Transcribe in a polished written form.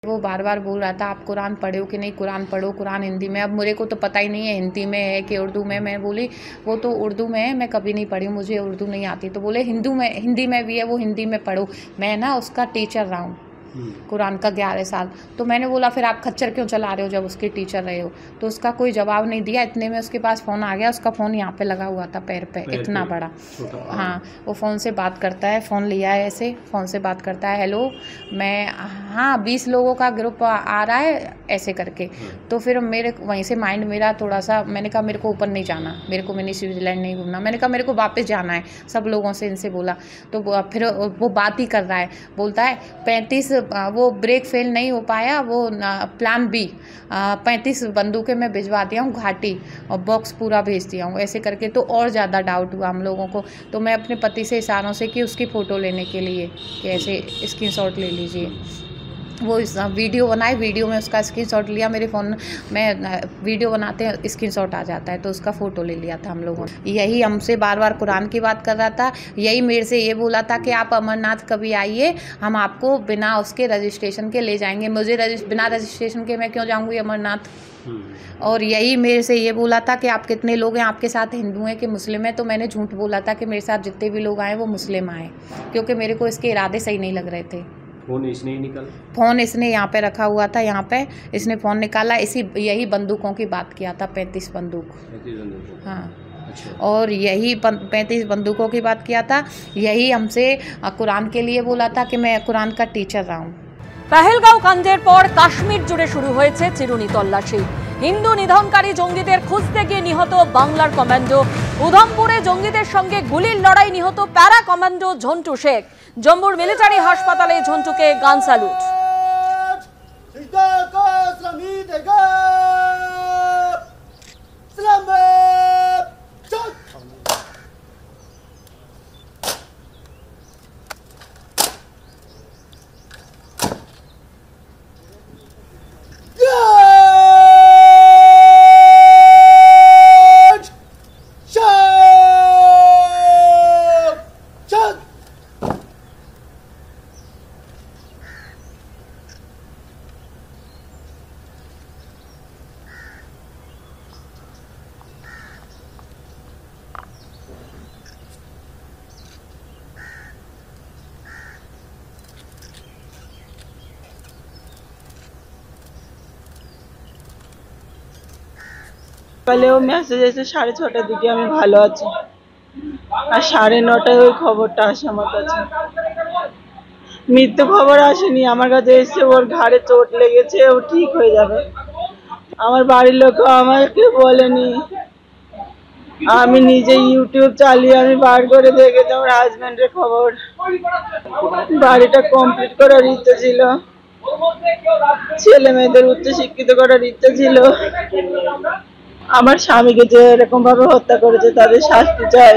वो बार बार बोल रहा था आप कुरान पढ़े हो कि नहीं, कुरान पढ़ो, कुरान हिंदी में। अब मेरे को तो पता ही नहीं है हिंदी में है कि उर्दू में। मैं बोली वो तो उर्दू में है, मैं कभी नहीं पढ़ी, मुझे उर्दू नहीं आती। तो बोले हिंदी में भी है, वो हिंदी में पढ़ो। मैं ना उसका टीचर रहा हूँ कुरान का 11 साल। तो मैंने बोला फिर आप खच्चर क्यों चला रहे हो जब उसके टीचर रहे हो। तो उसका कोई जवाब नहीं दिया। इतने में उसके पास फ़ोन आ गया। उसका फ़ोन यहाँ पे लगा हुआ था पैर पे इतना बड़ा। हाँ, वो फ़ोन से बात करता है, फ़ोन लिया है ऐसे, फ़ोन से बात करता है, हेलो मैं, हाँ 20 लोगों का ग्रुप आ रहा है ऐसे करके। तो फिर मेरे वहीं से माइंड मेरा थोड़ा सा, मैंने कहा मेरे को ऊपर नहीं जाना, मेरे को मिनी स्विट्ज़रलैंड नहीं घूमना। मैंने कहा मेरे को वापस जाना है, सब लोगों से इनसे बोला। तो फिर वो बात ही कर रहा है, बोलता है 35 वो ब्रेक फेल नहीं हो पाया, वो प्लान बी 35 बंदूकें मैं भिजवा दिया हूँ घाटी, और बॉक्स पूरा भेज दिया हूँ ऐसे करके। तो और ज़्यादा डाउट हुआ हम लोगों को। तो मैं अपने पति से इशारों से कि उसकी फ़ोटो लेने के लिए कि ऐसे स्क्रीनशॉट ले लीजिए। वो वीडियो बनाए, वीडियो में उसका स्क्रीनशॉट लिया। मेरे फ़ोन में वीडियो बनाते हैं स्क्रीनशॉट आ जाता है, तो उसका फ़ोटो ले लिया था हम लोगों ने। यही हमसे बार बार कुरान की बात कर रहा था। यही मेरे से ये बोला था कि आप अमरनाथ कभी आइए, हम आपको बिना उसके रजिस्ट्रेशन के ले जाएंगे। मुझे बिना रजिस्ट्रेशन के मैं क्यों जाऊँगी अमरनाथ। और यही मेरे से ये बोला था कि आप कितने लोग हैं आपके साथ, हिंदू हैं कि मुस्लिम हैं। तो मैंने झूठ बोला था कि मेरे साथ जितने भी लोग आए वो मुस्लिम आए, क्योंकि मेरे को इसके इरादे सही नहीं लग रहे थे। फ़ोन इसने ही निकाला? फ़ोन इसने यहाँ पे रखा हुआ था, यहाँ पे इसने फ़ोन निकाला। यही बंदूकों की बात किया था, 35 बंदूक। 35 बंदूक। हाँ अच्छा। और यही 35 बंदूकों की बात किया था। यही हमसे कुरान के लिए बोला था कि मैं कुरान का टीचर रहा हूँ। पहलगांव कांडेर पर काश्मीर जुड़े शुरू হয়েছে চিরুনি তল্লাশি। হিন্দু নিধনকারী জঙ্গিদের খুঁজতে গিয়ে নিহত বাংলার কমান্ডো। উধমপুরে জঙ্গিদের সঙ্গে গুলির লড়াই নিহত প্যারা কমান্ডো ঝন্টু শেখ। জম্মুর মিলিটারি হাসপাতালে ঝন্টুকে গান স্যালুট। সকালেও মেসেজ এসে 6:30টার দিকে আমি ভালো আছি, আর 9:30টায় ওই খবরটা আসে আমার কাছে। মৃত্যু খবর আসেনি, আমার কাছে এসে ওর ঘাড়ে চোট লেগেছে, ও ঠিক হয়ে যাবে। আমার বাড়ির লোকও আমাকে বলেনি, আমি নিজে ইউটিউব চালিয়ে আমি বার করে দেখেছি আমার হাজবেন্ডের খবর। বাড়িটা কমপ্লিট করার ইচ্ছে ছিল, ছেলে মেয়েদের উচ্চ শিক্ষিত করার ইচ্ছে ছিল। আমার স্বামীকে যে এরকম ভাবে হত্যা করেছে তাদের শাস্তি চাই।